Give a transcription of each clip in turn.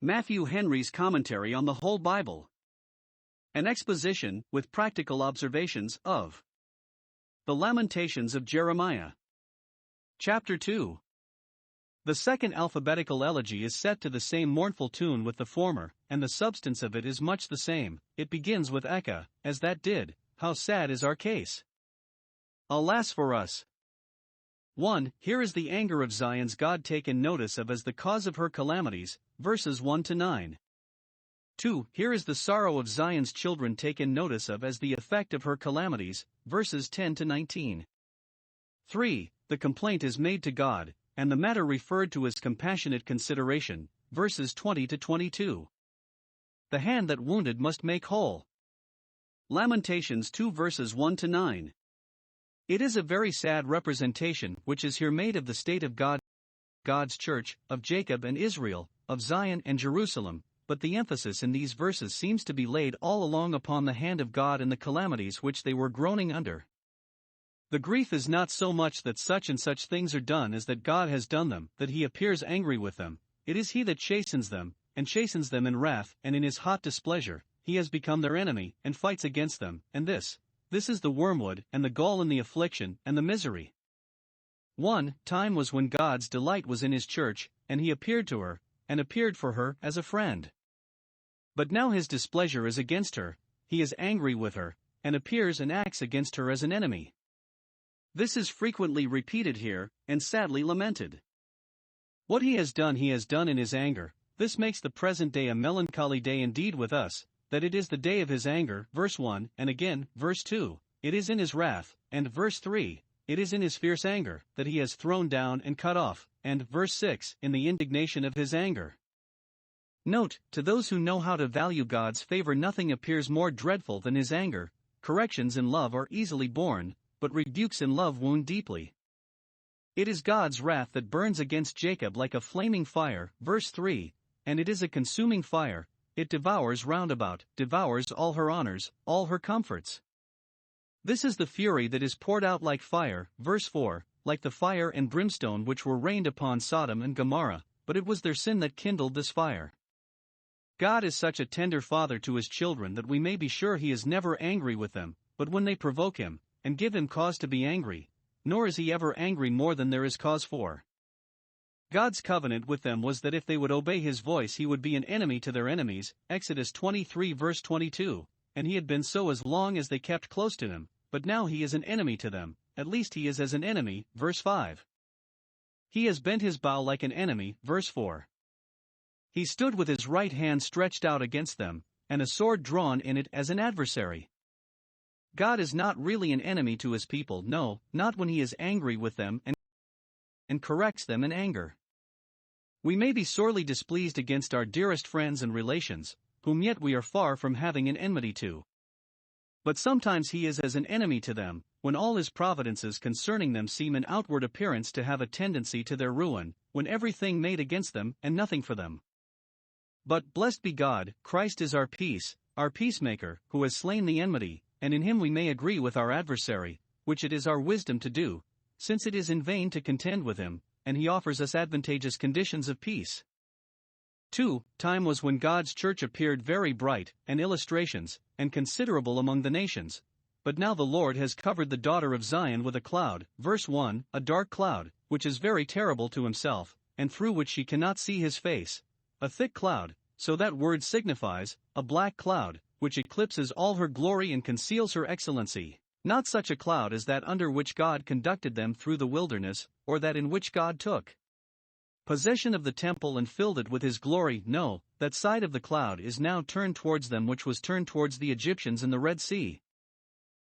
Matthew Henry's Commentary on the Whole Bible. An exposition, with practical observations, of the Lamentations of Jeremiah. Chapter 2. The second alphabetical elegy is set to the same mournful tune with the former, and the substance of it is much the same. It begins with Eka, as that did, how sad is our case! Alas for us! 1. Here is the anger of Zion's God taken notice of as the cause of her calamities, verses 1 to 9. 2. Here is the sorrow of Zion's children taken notice of as the effect of her calamities, verses 10 to 19. 3. The complaint is made to God, and the matter referred to as compassionate consideration, verses 20 to 22. The hand that wounded must make whole. Lamentations 2 verses 1 to 9. It is a very sad representation which is here made of the state of God, God's church, of Jacob and Israel, of Zion and Jerusalem, but the emphasis in these verses seems to be laid all along upon the hand of God and the calamities which they were groaning under. The grief is not so much that such and such things are done as that God has done them, that he appears angry with them. It is he that chastens them, and chastens them in wrath, and in his hot displeasure, he has become their enemy, and fights against them, and this is the wormwood, and the gall and the affliction, and the misery. 1. Time was when God's delight was in his church, and he appeared to her, and appeared for her as a friend. But now his displeasure is against her, he is angry with her, and appears and acts against her as an enemy. This is frequently repeated here, and sadly lamented. What he has done in his anger. This makes the present day a melancholy day indeed with us, that it is the day of his anger, verse 1, and again, verse 2, it is in his wrath, and verse 3, it is in his fierce anger, that he has thrown down and cut off, and verse 6, in the indignation of his anger. Note, to those who know how to value God's favor, nothing appears more dreadful than his anger. Corrections in love are easily borne, but rebukes in love wound deeply. It is God's wrath that burns against Jacob like a flaming fire, verse 3, and it is a consuming fire. It devours round about, devours all her honors, all her comforts. This is the fury that is poured out like fire, verse 4, like the fire and brimstone which were rained upon Sodom and Gomorrah, but it was their sin that kindled this fire. God is such a tender father to his children that we may be sure he is never angry with them, but when they provoke him, and give him cause to be angry, nor is he ever angry more than there is cause for. God's covenant with them was that if they would obey his voice he would be an enemy to their enemies, Exodus 23 verse 22, and he had been so as long as they kept close to him, but now he is an enemy to them, at least he is as an enemy, verse 5. He has bent his bow like an enemy, verse 4. He stood with his right hand stretched out against them, and a sword drawn in it as an adversary. God is not really an enemy to his people, no, not when he is angry with them and corrects them in anger. We may be sorely displeased against our dearest friends and relations, whom yet we are far from having an enmity to. But sometimes he is as an enemy to them, when all his providences concerning them seem in outward appearance to have a tendency to their ruin, when everything made against them, and nothing for them. But blessed be God, Christ is our peace, our peacemaker, who has slain the enmity, and in him we may agree with our adversary, which it is our wisdom to do, since it is in vain to contend with him, and he offers us advantageous conditions of peace. 2. Time was when God's church appeared very bright, and illustrations, and considerable among the nations. But now the Lord has covered the daughter of Zion with a cloud, verse 1, a dark cloud, which is very terrible to himself, and through which she cannot see his face. A thick cloud, so that word signifies, a black cloud, which eclipses all her glory and conceals her excellency. Not such a cloud as that under which God conducted them through the wilderness, or that in which God took possession of the temple and filled it with his glory. No, that side of the cloud is now turned towards them which was turned towards the Egyptians in the Red Sea.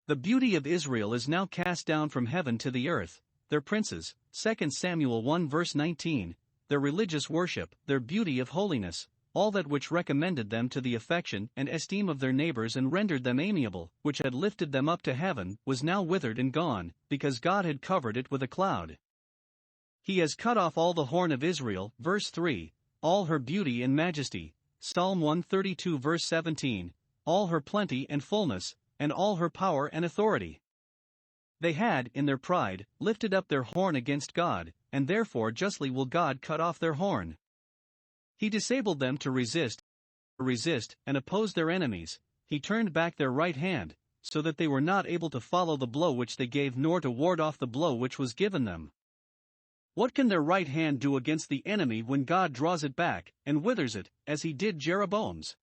The beauty of Israel is now cast down from heaven to the earth, their princes, 2 Samuel 1 verse 19, their religious worship, their beauty of holiness, all that which recommended them to the affection and esteem of their neighbors and rendered them amiable, which had lifted them up to heaven, was now withered and gone, because God had covered it with a cloud. He has cut off all the horn of Israel, verse 3, all her beauty and majesty, Psalm 132 verse 17, all her plenty and fullness, and all her power and authority. They had, in their pride, lifted up their horn against God, and therefore justly will God cut off their horn. He disabled them to resist, and oppose their enemies. He turned back their right hand, so that they were not able to follow the blow which they gave nor to ward off the blow which was given them. What can their right hand do against the enemy when God draws it back, and withers it, as he did Jeroboam's?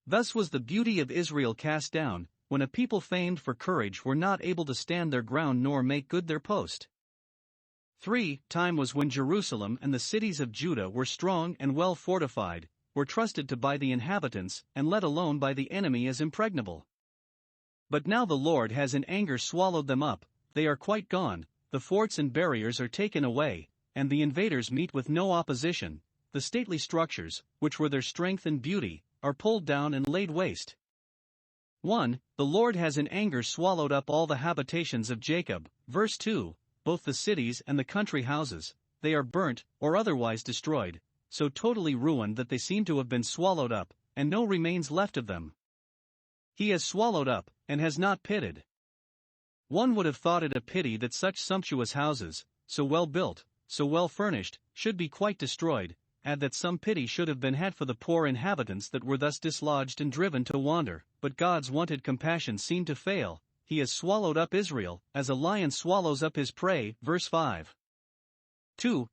Thus was the beauty of Israel cast down, when a people famed for courage were not able to stand their ground nor make good their post. 3. Time was when Jerusalem and the cities of Judah were strong and well fortified, were trusted to by the inhabitants, and let alone by the enemy as impregnable. But now the Lord has in anger swallowed them up, they are quite gone, the forts and barriers are taken away, and the invaders meet with no opposition, the stately structures, which were their strength and beauty, are pulled down and laid waste. 1. The Lord has in anger swallowed up all the habitations of Jacob, verse 2, both the cities and the country houses, they are burnt, or otherwise destroyed, so totally ruined that they seem to have been swallowed up, and no remains left of them. He has swallowed up, and has not pitied. One would have thought it a pity that such sumptuous houses, so well built, so well furnished, should be quite destroyed, and that some pity should have been had for the poor inhabitants that were thus dislodged and driven to wander, but God's wonted compassion seemed to fail. He has swallowed up Israel, as a lion swallows up his prey, verse 5. 2.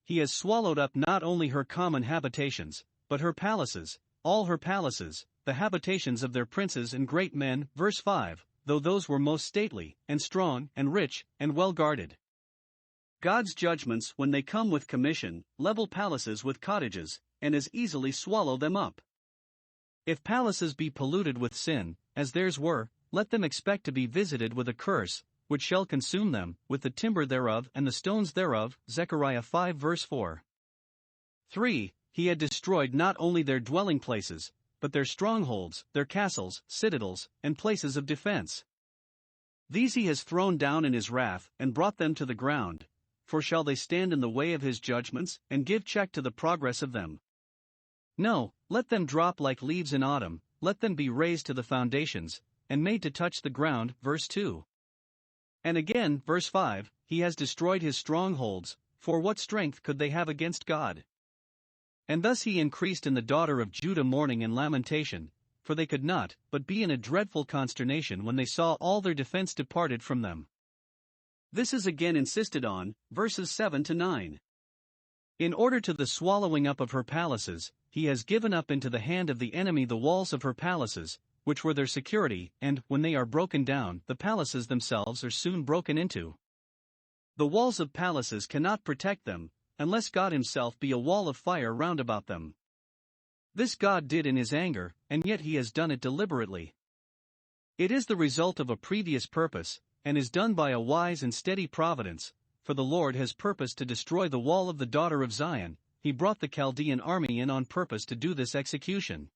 He has swallowed up not only her common habitations, but her palaces, all her palaces, the habitations of their princes and great men, verse 5, though those were most stately, and strong, and rich, and well guarded. God's judgments, when they come with commission, level palaces with cottages, and as easily swallow them up. If palaces be polluted with sin, as theirs were, let them expect to be visited with a curse, which shall consume them, with the timber thereof and the stones thereof, Zechariah 5 verse 4. 3. He had destroyed not only their dwelling places, but their strongholds, their castles, citadels, and places of defense. These he has thrown down in his wrath, and brought them to the ground, for shall they stand in the way of his judgments, and give check to the progress of them? No, let them drop like leaves in autumn, let them be raised to the foundations, and made to touch the ground, verse 2. And again, verse 5, he has destroyed his strongholds, for what strength could they have against God? And thus he increased in the daughter of Judah mourning and lamentation, for they could not but be in a dreadful consternation when they saw all their defense departed from them. This is again insisted on, verses 7 to 9. In order to the swallowing up of her palaces, he has given up into the hand of the enemy the walls of her palaces, which were their security, and, when they are broken down, the palaces themselves are soon broken into. The walls of palaces cannot protect them, unless God himself be a wall of fire round about them. This God did in his anger, and yet he has done it deliberately. It is the result of a previous purpose, and is done by a wise and steady providence, for the Lord has purposed to destroy the wall of the daughter of Zion. He brought the Chaldean army in on purpose to do this execution.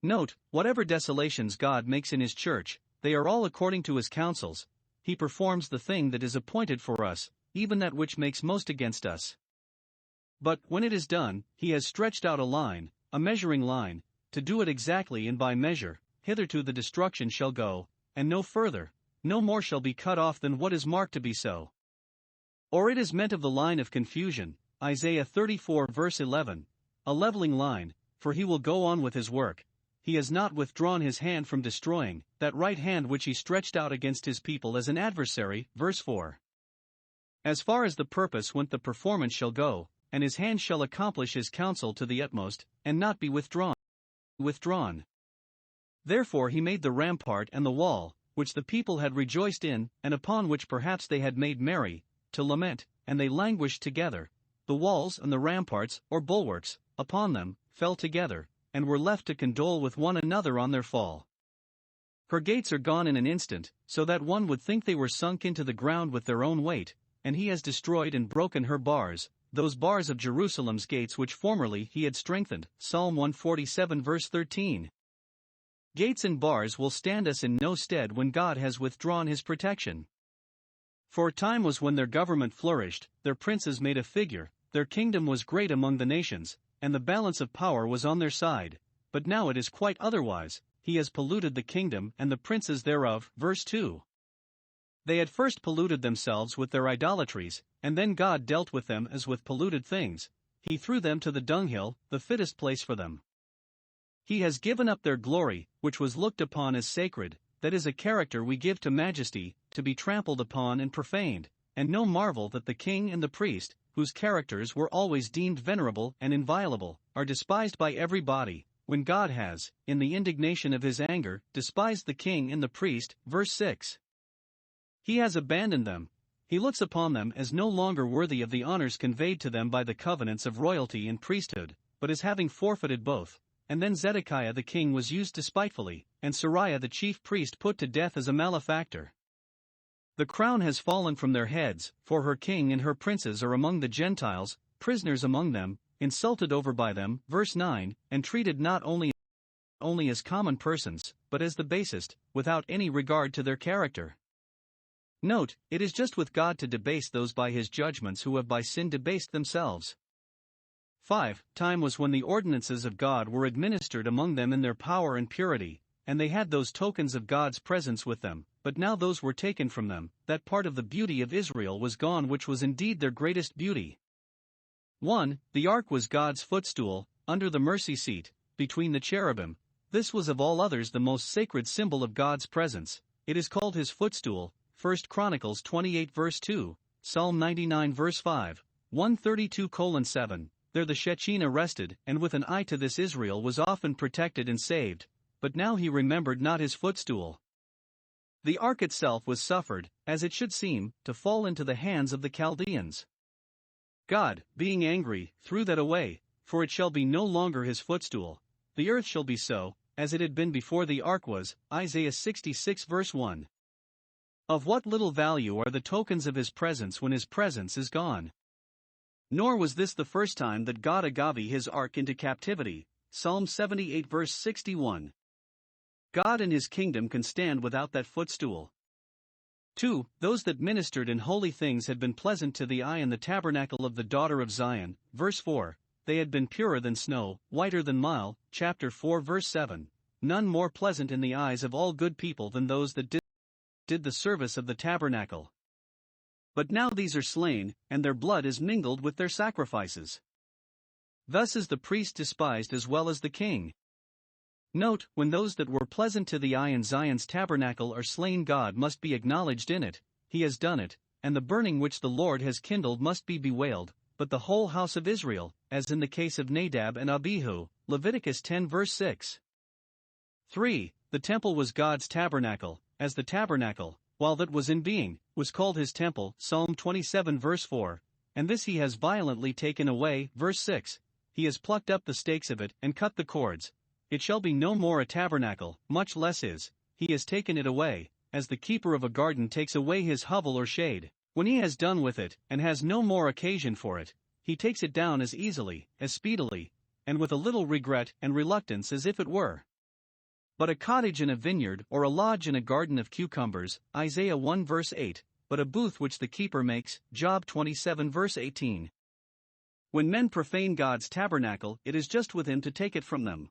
Note, whatever desolations God makes in his church, they are all according to his counsels. He performs the thing that is appointed for us, even that which makes most against us. But, when it is done, he has stretched out a line, a measuring line, to do it exactly and by measure. Hitherto the destruction shall go, and no further, no more shall be cut off than what is marked to be so. Or it is meant of the line of confusion, Isaiah 34 verse 11, a leveling line, for he will go on with his work. He has not withdrawn his hand from destroying, that right hand which he stretched out against his people as an adversary, verse 4. As far as the purpose went the performance shall go, and his hand shall accomplish his counsel to the utmost, and not be withdrawn. Therefore he made the rampart and the wall, which the people had rejoiced in, and upon which perhaps they had made merry, to lament, and they languished together. The walls and the ramparts, or bulwarks, upon them, fell together, and were left to condole with one another on their fall. Her gates are gone in an instant, so that one would think they were sunk into the ground with their own weight, and he has destroyed and broken her bars, those bars of Jerusalem's gates which formerly he had strengthened. Psalm 147 verse 13. Gates and bars will stand us in no stead when God has withdrawn his protection. For a time was when their government flourished, their princes made a figure, their kingdom was great among the nations, and the balance of power was on their side. But now it is quite otherwise. He has polluted the kingdom and the princes thereof, verse 2. They had first polluted themselves with their idolatries, and then God dealt with them as with polluted things. he threw them to the dunghill, the fittest place for them. He has given up their glory, which was looked upon as sacred, that is a character we give to majesty, to be trampled upon and profaned, and no marvel that the king and the priest, whose characters were always deemed venerable and inviolable, are despised by every body, when God has, in the indignation of his anger, despised the king and the priest. Verse 6. He has abandoned them. He looks upon them as no longer worthy of the honors conveyed to them by the covenants of royalty and priesthood, but as having forfeited both. And then Zedekiah the king was used despitefully, and Sariah the chief priest put to death as a malefactor. The crown has fallen from their heads, for her king and her princes are among the Gentiles, prisoners among them, insulted over by them. Verse 9, and treated not only as common persons, but as the basest, without any regard to their character. Note, it is just with God to debase those by his judgments who have by sin debased themselves. 5. Time was when the ordinances of God were administered among them in their power and purity, and they had those tokens of God's presence with them, but now those were taken from them. That part of the beauty of Israel was gone which was indeed their greatest beauty. 1. The ark was God's footstool, under the mercy seat, between the cherubim. This was of all others the most sacred symbol of God's presence. It is called his footstool. 1 Chronicles 28 verse 2, Psalm 99 verse 5, 132:7. There the Shechinah rested, and with an eye to this Israel was often protected and saved, but now he remembered not his footstool. The ark itself was suffered, as it should seem, to fall into the hands of the Chaldeans. God, being angry, threw that away, for it shall be no longer his footstool. The earth shall be so, as it had been before the ark was. Isaiah 66 verse 1. Of what little value are the tokens of his presence when his presence is gone? Nor was this the first time that God agave his ark into captivity. Psalm 78 verse 61. God and his kingdom can stand without that footstool. 2. Those that ministered in holy things had been pleasant to the eye in the tabernacle of the daughter of Zion. Verse 4. They had been purer than snow, whiter than meal. Chapter 4 verse 7. None more pleasant in the eyes of all good people than those that did the service of the tabernacle. But now these are slain, and their blood is mingled with their sacrifices. Thus is the priest despised as well as the king. Note, when those that were pleasant to the eye in Zion's tabernacle are slain, God must be acknowledged in it. He has done it, and the burning which the Lord has kindled must be bewailed, but the whole house of Israel, as in the case of Nadab and Abihu. Leviticus 10 verse 6. 3. The temple was God's tabernacle, as the tabernacle, while that was in being, was called his temple. Psalm 27 verse 4. And this he has violently taken away. Verse 6. He has plucked up the stakes of it, and cut the cords. It shall be no more a tabernacle, much less his. He has taken it away, as the keeper of a garden takes away his hovel or shade. When he has done with it, and has no more occasion for it, he takes it down as easily, as speedily, and with a little regret and reluctance as if it were but a cottage in a vineyard, or a lodge in a garden of cucumbers. Isaiah 1 verse 8, but a booth which the keeper makes. Job 27 verse 18. When men profane God's tabernacle, it is just with him to take it from them.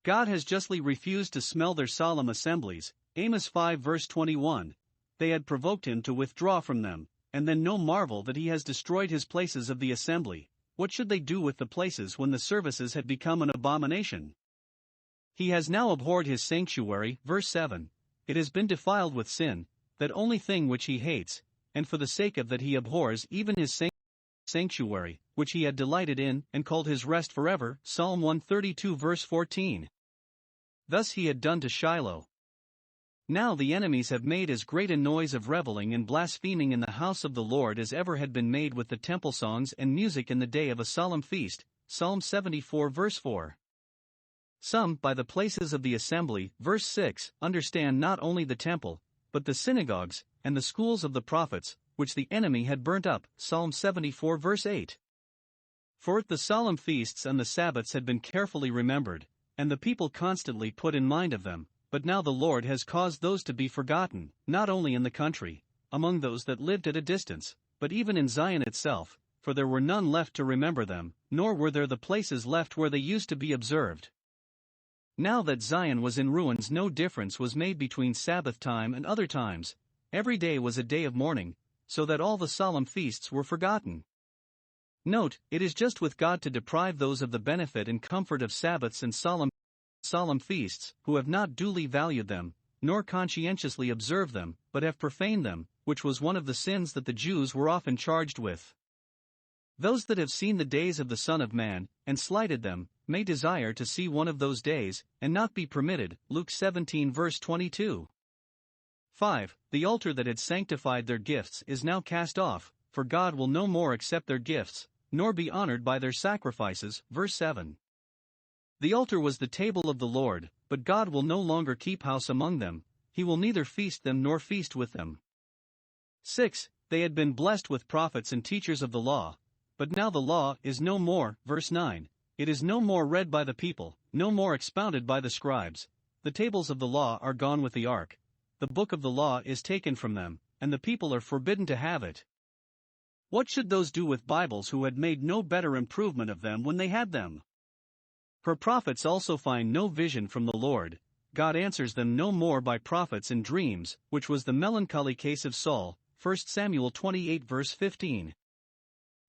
God has justly refused to smell their solemn assemblies. Amos 5 verse 21. They had provoked him to withdraw from them, and then no marvel that he has destroyed his places of the assembly. What should they do with the places when the services had become an abomination? He has now abhorred his sanctuary. Verse 7. It has been defiled with sin, that only thing which he hates, and for the sake of that he abhors even his sanctuary, which he had delighted in, and called his rest forever. Psalm 132 verse 14. Thus he had done to Shiloh. Now the enemies have made as great a noise of reveling and blaspheming in the house of the Lord as ever had been made with the temple songs and music in the day of a solemn feast. Psalm 74 verse 4. Some, by the places of the assembly, verse 6, understand not only the temple, but the synagogues, and the schools of the prophets, which the enemy had burnt up. Psalm 74 verse 8. For if the solemn feasts and the Sabbaths had been carefully remembered, and the people constantly put in mind of them, but now the Lord has caused those to be forgotten, not only in the country, among those that lived at a distance, but even in Zion itself, for there were none left to remember them, nor were there the places left where they used to be observed. Now that Zion was in ruins, no difference was made between Sabbath time and other times. Every day was a day of mourning, so that all the solemn feasts were forgotten. Note, it is just with God to deprive those of the benefit and comfort of Sabbaths and solemn feasts, who have not duly valued them, nor conscientiously observed them, but have profaned them, which was one of the sins that the Jews were often charged with. Those that have seen the days of the Son of Man, and slighted them, may desire to see one of those days, and not be permitted. Luke 17 verse 22. 5. The altar that had sanctified their gifts is now cast off, for God will no more accept their gifts, nor be honored by their sacrifices. Verse 7. The altar was the table of the Lord, but God will no longer keep house among them, he will neither feast them nor feast with them. 6. They had been blessed with prophets and teachers of the law, but now the law is no more. Verse 9. It is no more read by the people, no more expounded by the scribes. The tables of the law are gone with the ark. The book of the law is taken from them, and the people are forbidden to have it. What should those do with Bibles who had made no better improvement of them when they had them? Her prophets also find no vision from the Lord. God answers them no more by prophets and dreams, which was the melancholy case of Saul. 1 Samuel 28 verse 15.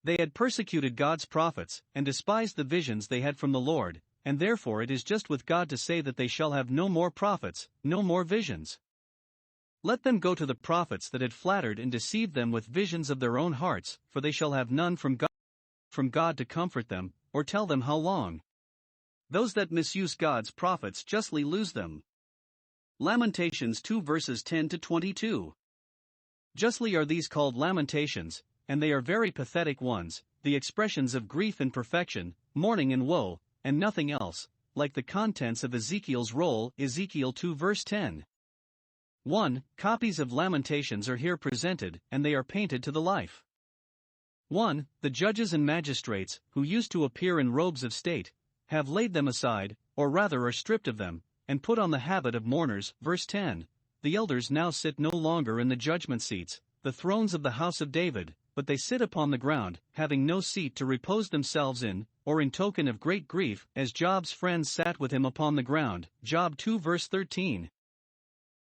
They had persecuted God's prophets, and despised the visions they had from the Lord, and therefore it is just with God to say that they shall have no more prophets, no more visions. Let them go to the prophets that had flattered and deceived them with visions of their own hearts, for they shall have none from God to comfort them, or tell them how long. Those that misuse God's prophets justly lose them. Lamentations 2 verses 10 to 22. Justly are these called lamentations, and they are very pathetic ones, the expressions of grief and perfection, mourning and woe, and nothing else, like the contents of Ezekiel's roll. Ezekiel 2 verse 10. 1. Copies of Lamentations are here presented, and they are painted to the life. 1. The judges and magistrates, who used to appear in robes of state, have laid them aside, or rather are stripped of them, and put on the habit of mourners. Verse 10. The elders now sit no longer in the judgment seats, the thrones of the house of David, but they sit upon the ground, having no seat to repose themselves in, or in token of great grief, as Job's friends sat with him upon the ground. Job 2 verse 13.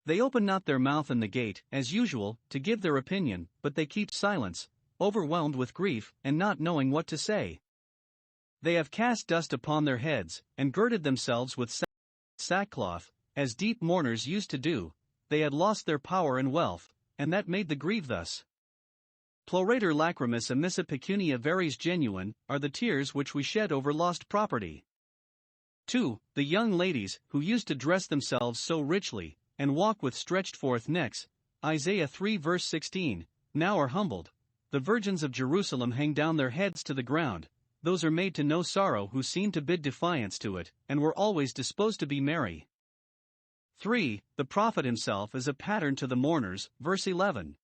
They open not their mouth in the gate, as usual, to give their opinion, but they keep silence, overwhelmed with grief, and not knowing what to say. They have cast dust upon their heads, and girded themselves with sackcloth, as deep mourners used to do. They had lost their power and wealth, and that made the grieve thus. Ploriter lacrimis emissa pecunia veris genuine, are the tears which we shed over lost property. 2. The young ladies, who used to dress themselves so richly, and walk with stretched forth necks, Isaiah 3 verse 16, now are humbled. The virgins of Jerusalem hang down their heads to the ground. Those are made to know sorrow who seem to bid defiance to it, and were always disposed to be merry. 3. The prophet himself is a pattern to the mourners. Verse 11.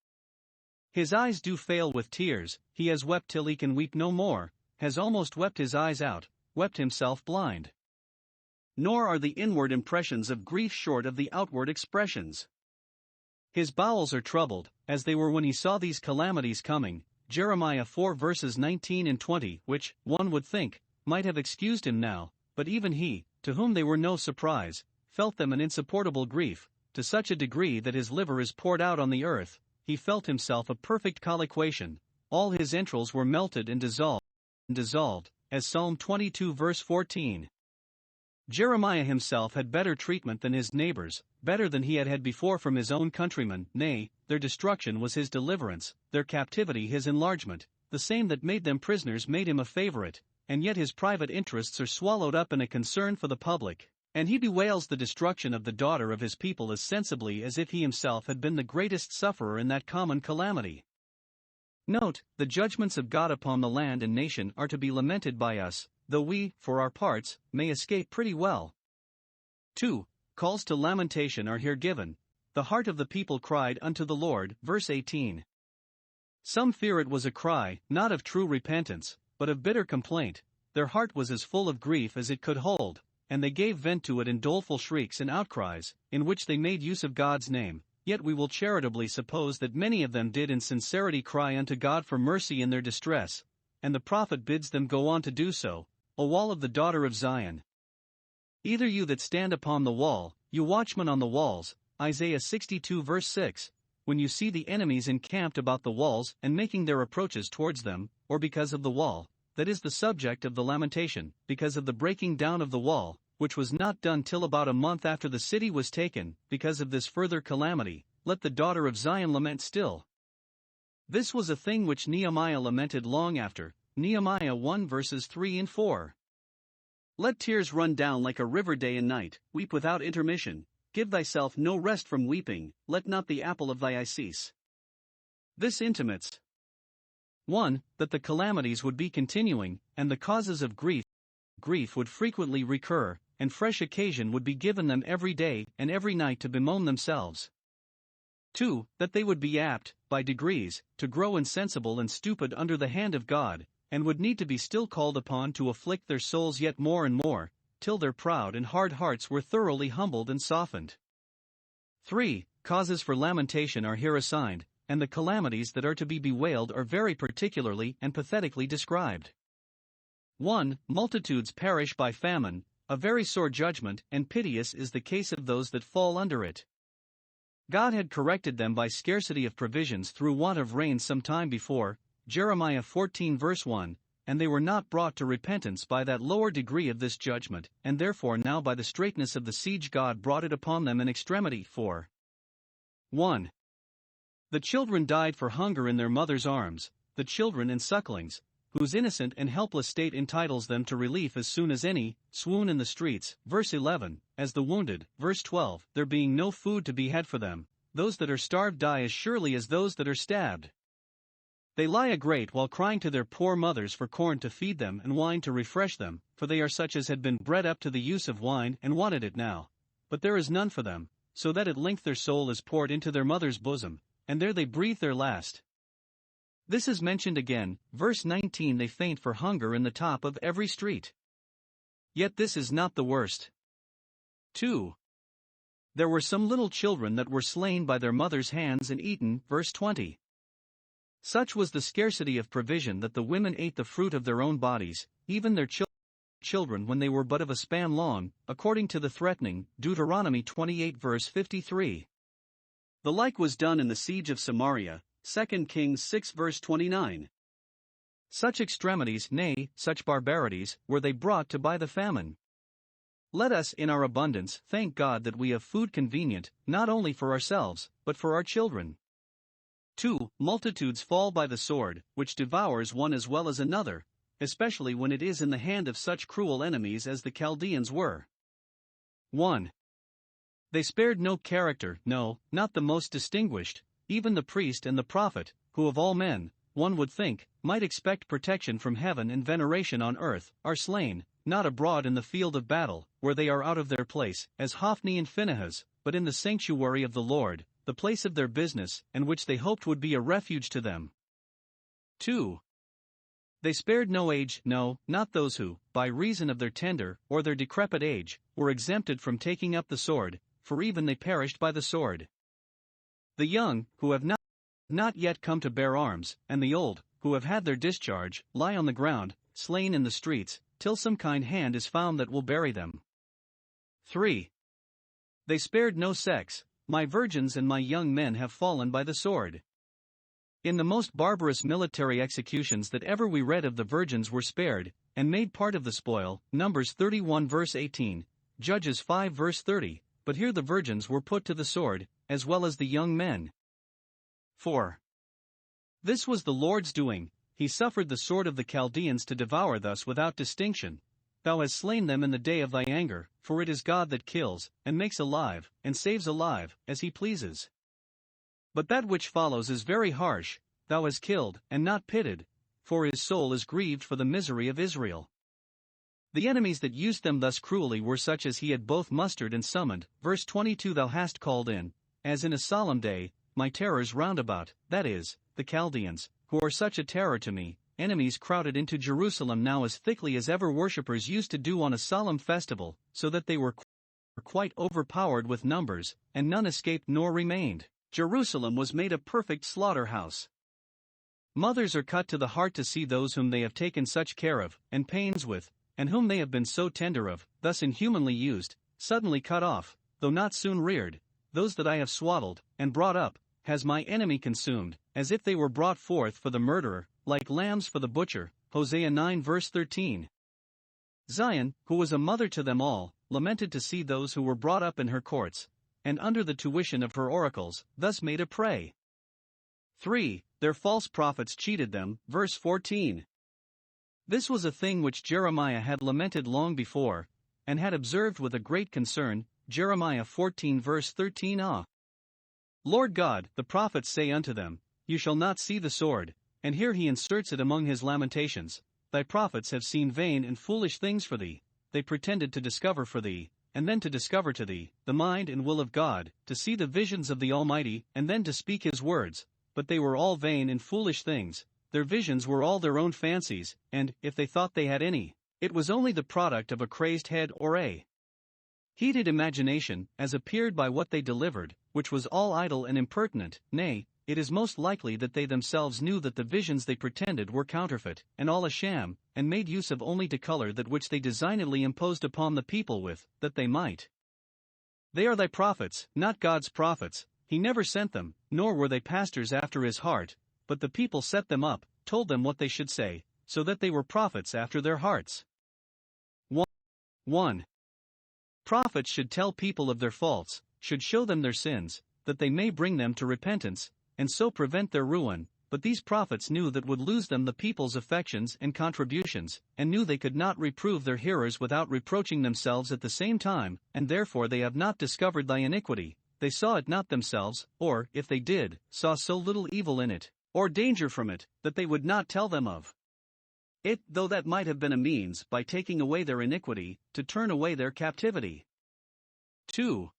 His eyes do fail with tears, he has wept till he can weep no more, has almost wept his eyes out, wept himself blind. Nor are the inward impressions of grief short of the outward expressions. His bowels are troubled, as they were when he saw these calamities coming. Jeremiah 4 verses 19 and 20, which, one would think, might have excused him now, but even he, to whom they were no surprise, felt them an insupportable grief, to such a degree that his liver is poured out on the earth. He felt himself a perfect colliquation, all his entrails were melted and dissolved, as Psalm 22 verse 14. Jeremiah himself had better treatment than his neighbors, better than he had had before from his own countrymen. Nay, their destruction was his deliverance, their captivity his enlargement, the same that made them prisoners made him a favorite, and yet his private interests are swallowed up in a concern for the public, and he bewails the destruction of the daughter of his people as sensibly as if he himself had been the greatest sufferer in that common calamity. Note, the judgments of God upon the land and nation are to be lamented by us, though we, for our parts, may escape pretty well. 2. Calls to lamentation are here given. The heart of the people cried unto the Lord. Verse 18. Some fear it was a cry, not of true repentance, but of bitter complaint. Their heart was as full of grief as it could hold, and they gave vent to it in doleful shrieks and outcries, in which they made use of God's name. Yet we will charitably suppose that many of them did in sincerity cry unto God for mercy in their distress, and the prophet bids them go on to do so. O wall of the daughter of Zion! Either you that stand upon the wall, you watchmen on the walls, Isaiah 62 verse 6, when you see the enemies encamped about the walls and making their approaches towards them, or because of the wall, that is the subject of the lamentation, because of the breaking down of the wall, which was not done till about a month after the city was taken. Because of this further calamity, let the daughter of Zion lament still. This was a thing which Nehemiah lamented long after, Nehemiah 1 verses 3 and 4. Let tears run down like a river day and night, weep without intermission, give thyself no rest from weeping, let not the apple of thy eye cease. This intimates 1. That the calamities would be continuing, and the causes of grief would frequently recur, and fresh occasion would be given them every day and every night to bemoan themselves. 2. That they would be apt, by degrees, to grow insensible and stupid under the hand of God, and would need to be still called upon to afflict their souls yet more and more, till their proud and hard hearts were thoroughly humbled and softened. 3. Causes for lamentation are here assigned, and the calamities that are to be bewailed are very particularly and pathetically described. 1. Multitudes perish by famine, a very sore judgment, and piteous is the case of those that fall under it. God had corrected them by scarcity of provisions through want of rain some time before, Jeremiah 14 verse 1, and they were not brought to repentance by that lower degree of this judgment, and therefore now by the straitness of the siege God brought it upon them in extremity. 4. 1. The children died for hunger in their mother's arms, the children and sucklings, whose innocent and helpless state entitles them to relief as soon as any, swoon in the streets, verse 11, as the wounded, verse 12, there being no food to be had for them, those that are starved die as surely as those that are stabbed. They lie a great while crying to their poor mothers for corn to feed them and wine to refresh them, for they are such as had been bred up to the use of wine and wanted it now. But there is none for them, so that at length their soul is poured into their mother's bosom, and there they breathe their last. This is mentioned again, verse 19, they faint for hunger in the top of every street. Yet this is not the worst. 2. There were some little children that were slain by their mother's hands and eaten, verse 20. Such was the scarcity of provision that the women ate the fruit of their own bodies, even their children when they were but of a span long, according to the threatening, Deuteronomy 28 verse 53. The like was done in the siege of Samaria, 2 Kings 6 verse 29. Such extremities, nay, such barbarities, were they brought to by the famine. Let us in our abundance thank God that we have food convenient, not only for ourselves, but for our children. 2. Multitudes fall by the sword, which devours one as well as another, especially when it is in the hand of such cruel enemies as the Chaldeans were. 1. They spared no character, no, not the most distinguished, even the priest and the prophet, who of all men, one would think, might expect protection from heaven and veneration on earth, are slain, not abroad in the field of battle, where they are out of their place, as Hophni and Phinehas, but in the sanctuary of the Lord, the place of their business, and which they hoped would be a refuge to them. 2. They spared no age, no, not those who, by reason of their tender, or their decrepit age, were exempted from taking up the sword, for even they perished by the sword. The young, who have not yet come to bear arms, and the old, who have had their discharge, lie on the ground, slain in the streets, till some kind hand is found that will bury them. 3. They spared no sex, my virgins and my young men have fallen by the sword. In the most barbarous military executions that ever we read of, the virgins were spared, and made part of the spoil, Numbers 31 verse 18, Judges 5 verse 30, but here the virgins were put to the sword, as well as the young men. 4. This was the Lord's doing, he suffered the sword of the Chaldeans to devour thus without distinction. Thou hast slain them in the day of thy anger, for it is God that kills, and makes alive, and saves alive, as he pleases. But that which follows is very harsh, thou hast killed, and not pitied, for his soul is grieved for the misery of Israel. The enemies that used them thus cruelly were such as he had both mustered and summoned, verse 22, thou hast called in, as in a solemn day, my terrors round about, that is, the Chaldeans, who are such a terror to me. Enemies crowded into Jerusalem now as thickly as ever worshippers used to do on a solemn festival, so that they were quite overpowered with numbers, and none escaped nor remained. Jerusalem was made a perfect slaughterhouse. Mothers are cut to the heart to see those whom they have taken such care of, and pains with, and whom they have been so tender of, thus inhumanly used, suddenly cut off, though not soon reared. Those that I have swaddled, and brought up, has my enemy consumed, as if they were brought forth for the murderer, like lambs for the butcher, Hosea 9 verse 13. Zion, who was a mother to them all, lamented to see those who were brought up in her courts, and under the tuition of her oracles, thus made a prey. 3. Their false prophets cheated them, verse 14. This was a thing which Jeremiah had lamented long before, and had observed with a great concern, Jeremiah 14 verse 13. Lord God, the prophets say unto them, You shall not see the sword, and here he inserts it among his lamentations. Thy prophets have seen vain and foolish things for thee, they pretended to discover for thee, and then to discover to thee, the mind and will of God, to see the visions of the Almighty, and then to speak his words, but they were all vain and foolish things, their visions were all their own fancies, and, if they thought they had any, it was only the product of a crazed head or a heated imagination, as appeared by what they delivered, which was all idle and impertinent. Nay, it is most likely that they themselves knew that the visions they pretended were counterfeit, and all a sham, and made use of only to color that which they designedly imposed upon the people with, that they might. They are thy prophets, not God's prophets, he never sent them, nor were they pastors after his heart, but the people set them up, told them what they should say, so that they were prophets after their hearts. 1. Prophets should tell people of their faults, should show them their sins, that they may bring them to repentance, and so prevent their ruin. But these prophets knew that would lose them the people's affections and contributions, and knew they could not reprove their hearers without reproaching themselves at the same time, and therefore they have not discovered thy iniquity. They saw it not themselves, or, if they did, saw so little evil in it, or danger from it, that they would not tell them of it, though that might have been a means, by taking away their iniquity, to turn away their captivity. 2.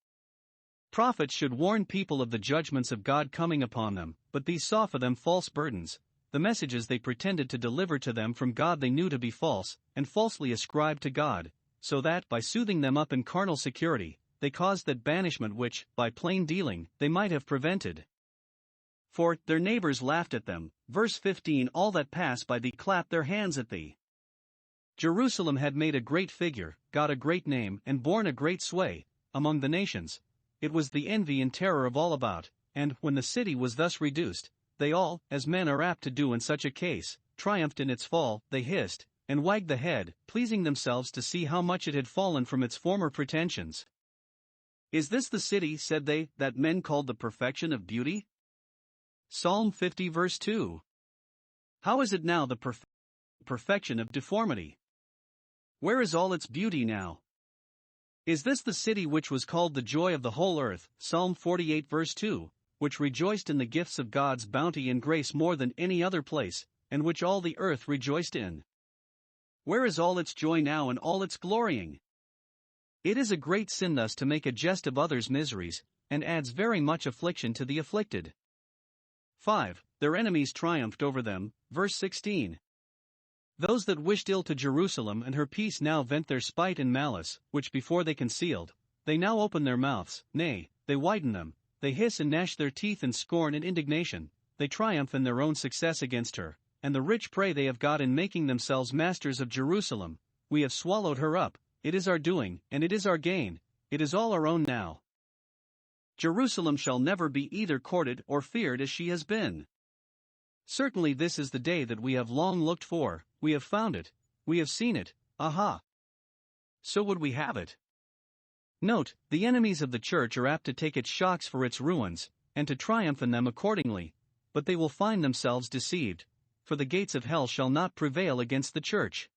Prophets should warn people of the judgments of God coming upon them, but these saw for them false burdens, the messages they pretended to deliver to them from God they knew to be false, and falsely ascribed to God, so that, by soothing them up in carnal security, they caused that banishment which, by plain dealing, they might have prevented. For, their neighbors laughed at them, verse 15. All that pass by thee clap their hands at thee. Jerusalem had made a great figure, got a great name, and borne a great sway among the nations. It was the envy and terror of all about, and, when the city was thus reduced, they all, as men are apt to do in such a case, triumphed in its fall. They hissed, and wagged the head, pleasing themselves to see how much it had fallen from its former pretensions. Is this the city, said they, that men called the perfection of beauty? Psalm 50 verse 2. How is it now the perfection of deformity? Where is all its beauty now? Is this the city which was called the joy of the whole earth, Psalm 48 verse 2, which rejoiced in the gifts of God's bounty and grace more than any other place, and which all the earth rejoiced in? Where is all its joy now and all its glorying? It is a great sin thus to make a jest of others' miseries, and adds very much affliction to the afflicted. 5. Their enemies triumphed over them, verse 16. Those that wished ill to Jerusalem and her peace now vent their spite and malice, which before they concealed. They now open their mouths, nay, they widen them, they hiss and gnash their teeth in scorn and indignation, they triumph in their own success against her, and the rich prey they have got in making themselves masters of Jerusalem. We have swallowed her up, it is our doing, and it is our gain, it is all our own now. Jerusalem shall never be either courted or feared as she has been. Certainly this is the day that we have long looked for, we have found it, we have seen it, aha! So would we have it. Note, the enemies of the church are apt to take its shocks for its ruins, and to triumph in them accordingly, but they will find themselves deceived, for the gates of hell shall not prevail against the church.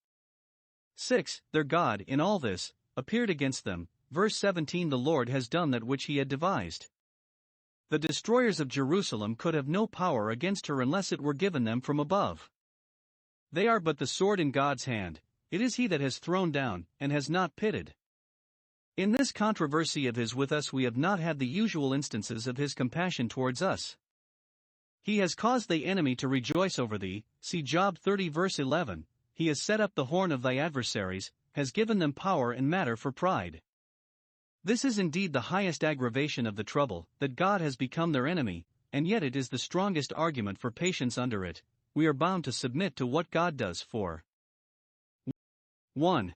6. Their God, in all this, appeared against them. Verse 17. The Lord has done that which he had devised. The destroyers of Jerusalem could have no power against her unless it were given them from above. They are but the sword in God's hand, it is he that has thrown down, and has not pitted. In this controversy of his with us we have not had the usual instances of his compassion towards us. He has caused thy enemy to rejoice over thee, see Job 30 verse 11, he has set up the horn of thy adversaries, has given them power and matter for pride. This is indeed the highest aggravation of the trouble, that God has become their enemy, and yet it is the strongest argument for patience under it. We are bound to submit to what God does for 1.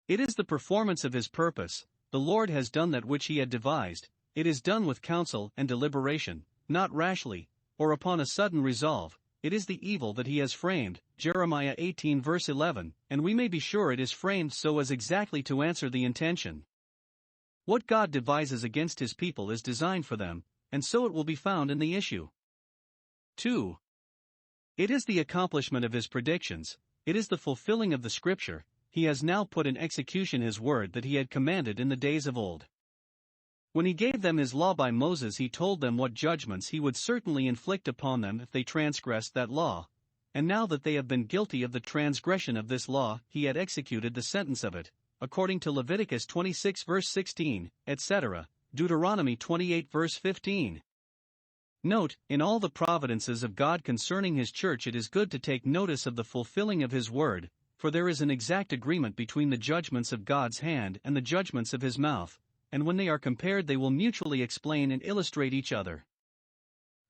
It is the performance of his purpose. The Lord has done that which he had devised, it is done with counsel and deliberation, not rashly, or upon a sudden resolve, it is the evil that he has framed, Jeremiah 18 verse 11, and we may be sure it is framed so as exactly to answer the intention. What God devises against his people is designed for them, and so it will be found in the issue. 2. It is the accomplishment of his predictions, it is the fulfilling of the scripture, he has now put in execution his word that he had commanded in the days of old. When he gave them his law by Moses, he told them what judgments he would certainly inflict upon them if they transgressed that law, and now that they have been guilty of the transgression of this law, he had executed the sentence of it, according to Leviticus 26 verse 16, etc., Deuteronomy 28 verse 15. Note, in all the providences of God concerning his church, it is good to take notice of the fulfilling of his word, for there is an exact agreement between the judgments of God's hand and the judgments of his mouth, and when they are compared they will mutually explain and illustrate each other.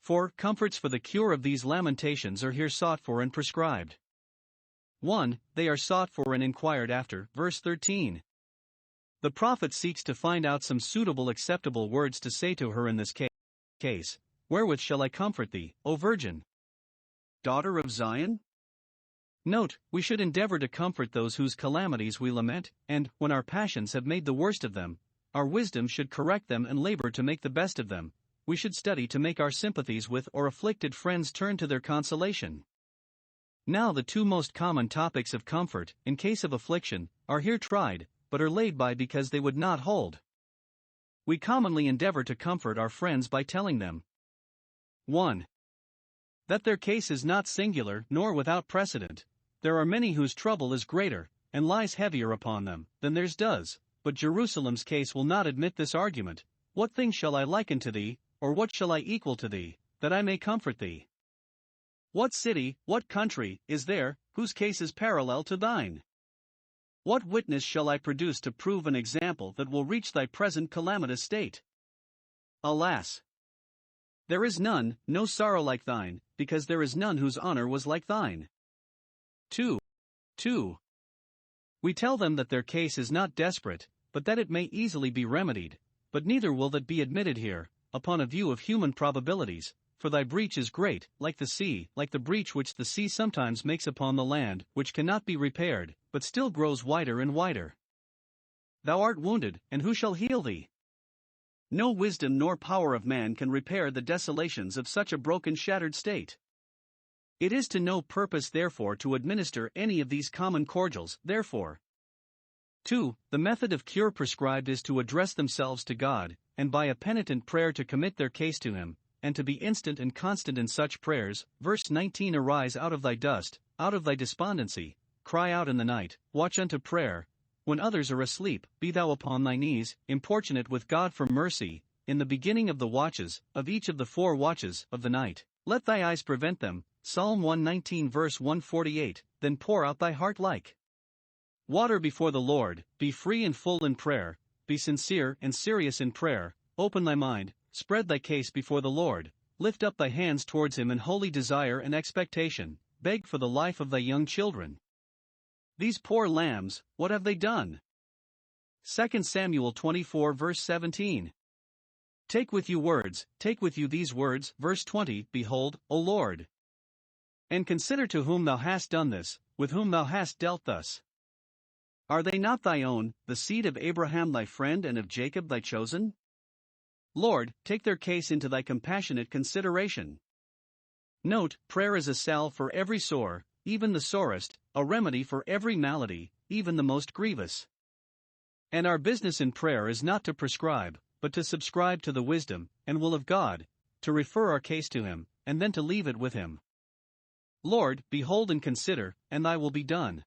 4. Comforts for the cure of these lamentations are here sought for and prescribed. 1. They are sought for and inquired after, verse 13. The prophet seeks to find out some suitable acceptable words to say to her in this case. Wherewith shall I comfort thee, O Virgin, daughter of Zion? Note, we should endeavor to comfort those whose calamities we lament, and, when our passions have made the worst of them, our wisdom should correct them and labor to make the best of them. We should study to make our sympathies with or afflicted friends turn to their consolation. Now the two most common topics of comfort, in case of affliction, are here tried, but are laid by because they would not hold. We commonly endeavor to comfort our friends by telling them 1. That their case is not singular nor without precedent. There are many whose trouble is greater, and lies heavier upon them, than theirs does, but Jerusalem's case will not admit this argument. What thing shall I liken to thee, or what shall I equal to thee, that I may comfort thee? What city, what country, is there, whose case is parallel to thine? What witness shall I produce to prove an example that will reach thy present calamitous state? Alas! There is none, no sorrow like thine, because there is none whose honor was like thine. 2. We tell them that their case is not desperate, but that it may easily be remedied, but neither will that be admitted here, upon a view of human probabilities, for thy breach is great, like the sea, like the breach which the sea sometimes makes upon the land, which cannot be repaired, but still grows wider and wider. Thou art wounded, and who shall heal thee? No wisdom nor power of man can repair the desolations of such a broken, shattered state. It is to no purpose therefore to administer any of these common cordials, therefore. 2. The method of cure prescribed is to address themselves to God, and by a penitent prayer to commit their case to him, and to be instant and constant in such prayers. Verse 19. Arise out of thy dust, out of thy despondency, cry out in the night, watch unto prayer. When others are asleep, be thou upon thy knees, importunate with God for mercy, in the beginning of the watches, of each of the 4 watches of the night. Let thy eyes prevent them. Psalm 119 verse 148, then pour out thy heart like water before the Lord, be free and full in prayer, be sincere and serious in prayer, open thy mind, spread thy case before the Lord, lift up thy hands towards him in holy desire and expectation, beg for the life of thy young children. These poor lambs, what have they done? 2 Samuel 24 verse 17. Take with you words, take with you these words, verse 20, behold, O Lord. And consider to whom thou hast done this, with whom thou hast dealt thus. Are they not thy own, the seed of Abraham thy friend and of Jacob thy chosen? Lord, take their case into thy compassionate consideration. Note, prayer is a salve for every sore, even the sorest, a remedy for every malady, even the most grievous. And our business in prayer is not to prescribe, but to subscribe to the wisdom and will of God, to refer our case to him, and then to leave it with him. Lord, behold and consider, and thy will be done.